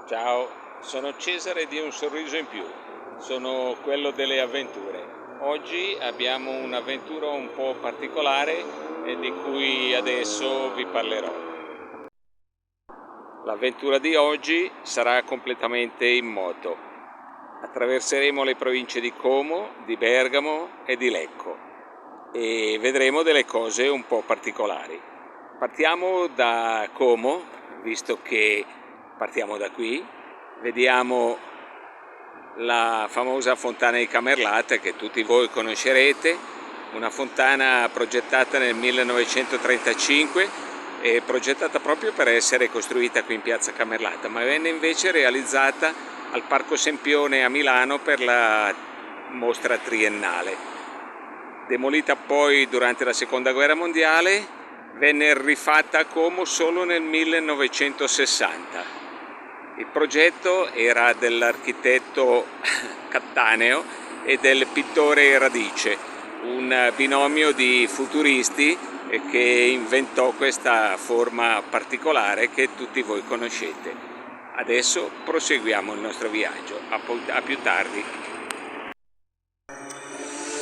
Ciao, sono Cesare di Un Sorriso in Più, sono quello delle avventure. Oggi abbiamo un'avventura un po' particolare e di cui adesso vi parlerò. L'avventura di oggi sarà completamente in moto. Attraverseremo le province di Como, di Bergamo e di Lecco e vedremo delle cose un po' particolari. Partiamo da Como, visto che partiamo da qui, vediamo la famosa fontana di Camerlata che tutti voi conoscerete, una fontana progettata nel 1935 e progettata proprio per essere costruita qui in piazza Camerlata, ma venne invece realizzata al Parco Sempione a Milano per la mostra triennale. Demolita poi durante la seconda guerra mondiale, venne rifatta a Como solo nel 1960. Il progetto era dell'architetto Cattaneo e del pittore Radice, un binomio di futuristi che inventò questa forma particolare che tutti voi conoscete. Adesso proseguiamo il nostro viaggio, a più tardi.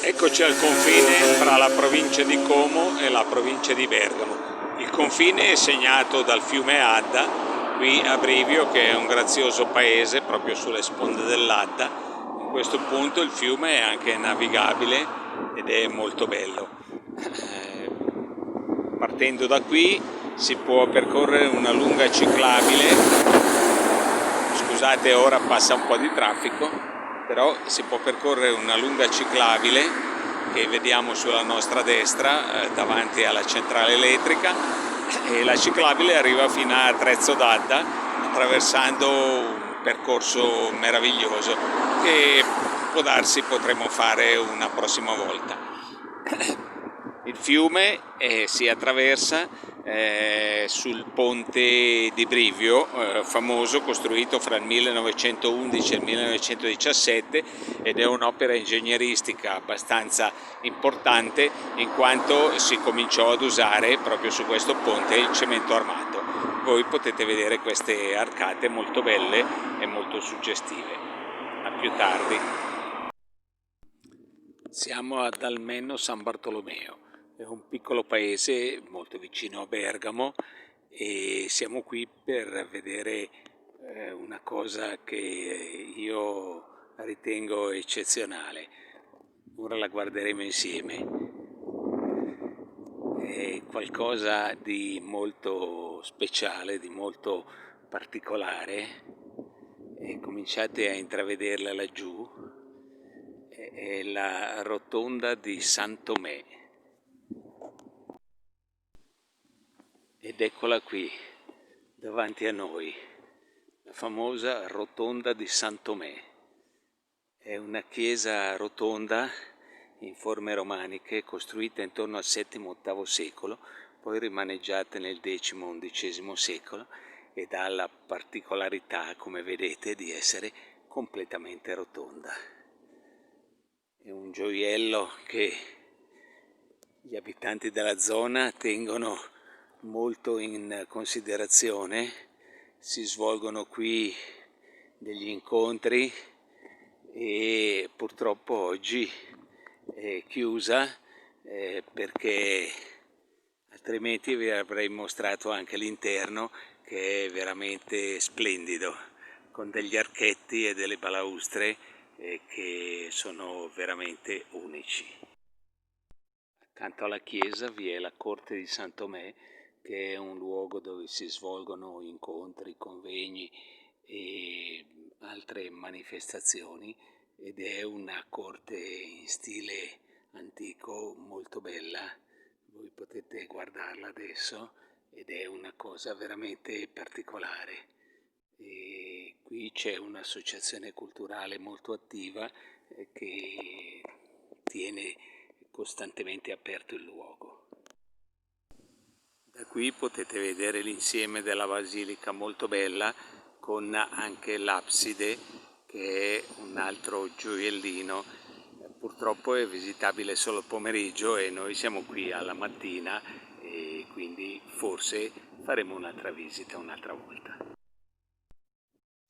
Eccoci al confine tra la provincia di Como e la provincia di Bergamo. Il confine è segnato dal fiume Adda, qui a Brivio, che è un grazioso paese proprio sulle sponde dell'Adda. In questo punto il fiume è anche navigabile ed è molto bello. Partendo da qui si può percorrere una lunga ciclabile. Scusate, ora passa un po' di traffico, però si può percorrere una lunga ciclabile che vediamo sulla nostra destra davanti alla centrale elettrica, e la ciclabile arriva fino a Trezzo d'Adda attraversando un percorso meraviglioso che può darsi potremo fare una prossima volta. Il fiume si attraversa sul ponte di Brivio, famoso, costruito fra il 1911 e il 1917, ed è un'opera ingegneristica abbastanza importante in quanto si cominciò ad usare proprio su questo ponte il cemento armato. Voi potete vedere queste arcate molto belle e molto suggestive. A più tardi. Siamo ad Almeno San Bartolomeo. È un piccolo paese molto vicino a Bergamo e siamo qui per vedere una cosa che io ritengo eccezionale. Ora la guarderemo insieme. È qualcosa di molto speciale, di molto particolare, e cominciate a intravederla laggiù. È la rotonda di San Tomé. Ed eccola qui, davanti a noi, la famosa rotonda di San Tomé. È una chiesa rotonda in forme romaniche, costruita intorno al VII-VIII secolo, poi rimaneggiata nel X-XI secolo, ed ha la particolarità, come vedete, di essere completamente rotonda. È un gioiello che gli abitanti della zona tengono molto in considerazione. Si svolgono qui degli incontri e purtroppo oggi è chiusa perché altrimenti vi avrei mostrato anche l'interno, che è veramente splendido, con degli archetti e delle balaustre che sono veramente unici. Accanto alla chiesa vi è la corte di San Tomé, che è un luogo dove si svolgono incontri, convegni e altre manifestazioni, ed è una corte in stile antico molto bella. Voi potete guardarla adesso ed è una cosa veramente particolare. E qui c'è un'associazione culturale molto attiva che tiene costantemente aperto il luogo. Da qui potete vedere l'insieme della basilica molto bella, con anche l'abside che è un altro gioiellino. Purtroppo è visitabile solo il pomeriggio e noi siamo qui alla mattina, e quindi forse faremo un'altra visita un'altra volta.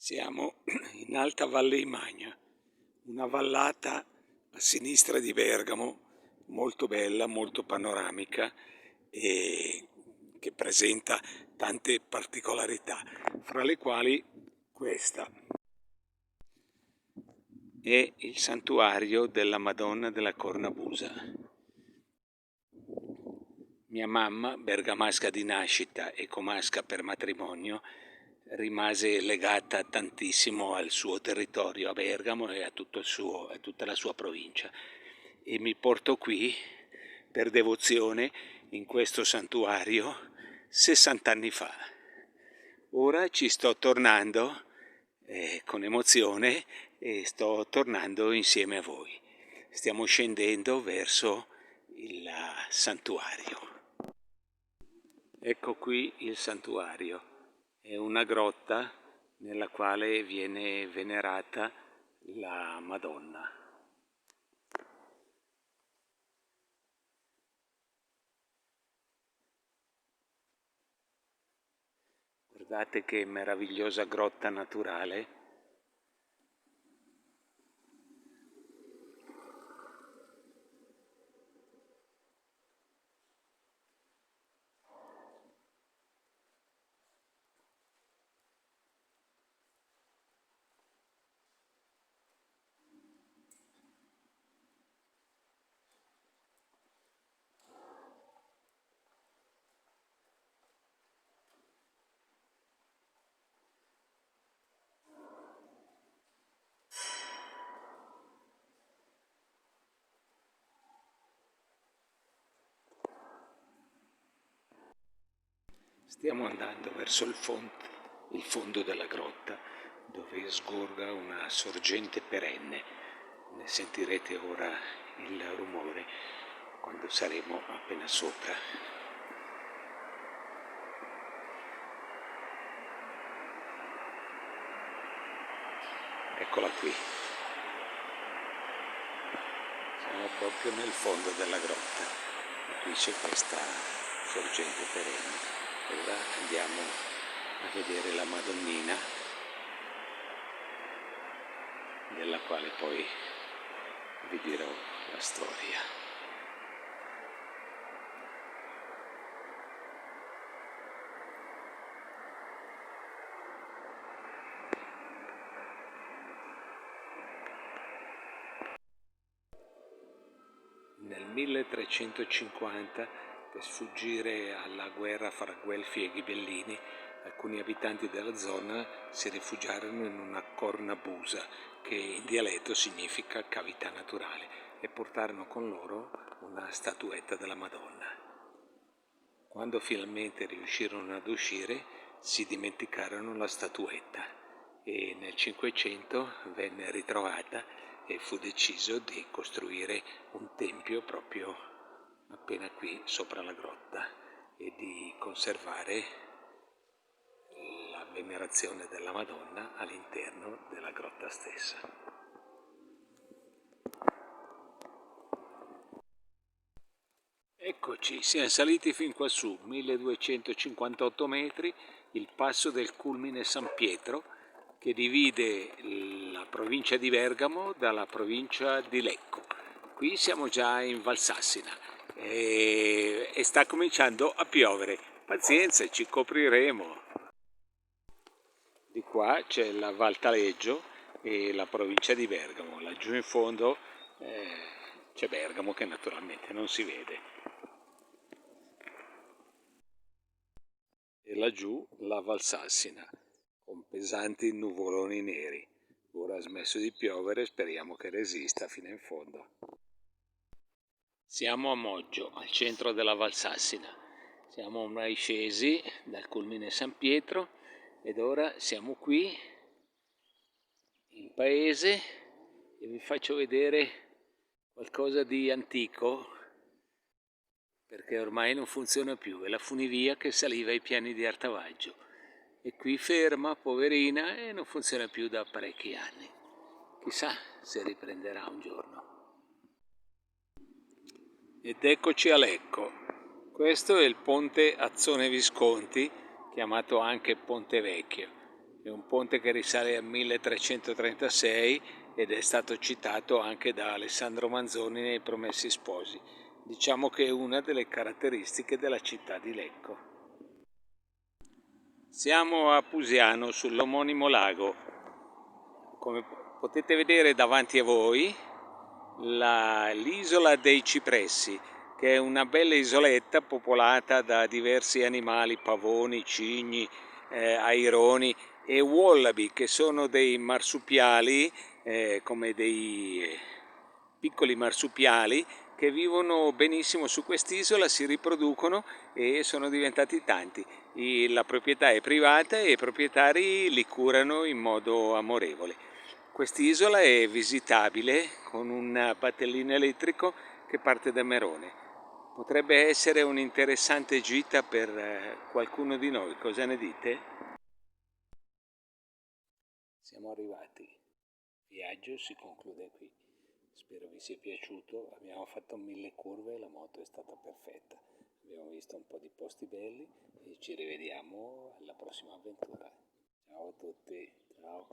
Siamo in Alta Valle Imagna, una vallata a sinistra di Bergamo, molto bella, molto panoramica e che presenta tante particolarità, fra le quali questa. È il santuario della Madonna della Cornabusa. Mia mamma, bergamasca di nascita e comasca per matrimonio, rimase legata tantissimo al suo territorio, a Bergamo e a tutta la sua provincia. E mi porto qui per devozione in questo santuario 60 anni fa. Ora ci sto tornando con emozione e sto tornando insieme a voi. Stiamo scendendo verso il santuario. Ecco qui il santuario, è una grotta nella quale viene venerata la Madonna. Guardate che meravigliosa grotta naturale. Stiamo andando verso il fondo della grotta, dove sgorga una sorgente perenne. Ne sentirete ora il rumore quando saremo appena sopra. Eccola qui. Siamo proprio nel fondo della grotta. E qui c'è questa sorgente perenne. Ora andiamo a vedere la Madonnina, della quale poi vi dirò la storia. Nel 1350, per sfuggire alla guerra fra Guelfi e Ghibellini, alcuni abitanti della zona si rifugiarono in una cornabusa, che in dialetto significa cavità naturale, e portarono con loro una statuetta della Madonna. Quando finalmente riuscirono ad uscire, si dimenticarono la statuetta e nel Cinquecento venne ritrovata e fu deciso di costruire un tempio proprio appena qui sopra la grotta e di conservare la venerazione della Madonna all'interno della grotta stessa. Eccoci, siamo saliti fin quassù, 1258 metri, il passo del Culmine San Pietro, che divide la provincia di Bergamo dalla provincia di Lecco. Qui siamo già in Valsassina e sta cominciando a piovere. Pazienza, ci copriremo. Di qua c'è la Val Taleggio e la provincia di Bergamo. Laggiù in fondo c'è Bergamo che naturalmente non si vede. E laggiù la Valsassina, con pesanti nuvoloni neri. Ora ha smesso di piovere, speriamo che resista fino in fondo. Siamo a Moggio, al centro della Valsassina. Siamo ormai scesi dal Culmine San Pietro ed ora siamo qui in paese e vi faccio vedere qualcosa di antico, perché ormai non funziona più, è la funivia che saliva ai piani di Artavaggio. E qui ferma, poverina, e non funziona più da parecchi anni. Chissà se riprenderà un giorno. Ed eccoci a Lecco. Questo è il ponte Azzone Visconti, chiamato anche Ponte Vecchio. è un ponte che risale al 1336 ed è stato citato anche da Alessandro Manzoni nei Promessi Sposi. Diciamo che è una delle caratteristiche della città di Lecco. Siamo a Pusiano, sull'omonimo lago. Come potete vedere davanti a voi, l'isola dei Cipressi, che è una bella isoletta popolata da diversi animali, pavoni, cigni, aironi e wallaby, che sono dei marsupiali, come dei piccoli marsupiali che vivono benissimo su quest'isola, si riproducono e sono diventati tanti. La proprietà è privata e i proprietari li curano in modo amorevole. Quest'isola è visitabile con un battellino elettrico che parte da Merone. Potrebbe essere un'interessante gita per qualcuno di noi, cosa ne dite? Siamo arrivati. Il viaggio si conclude qui. Spero vi sia piaciuto. Abbiamo fatto 1000 curve e la moto è stata perfetta. Abbiamo visto un po' di posti belli e ci rivediamo alla prossima avventura. Ciao a tutti, ciao.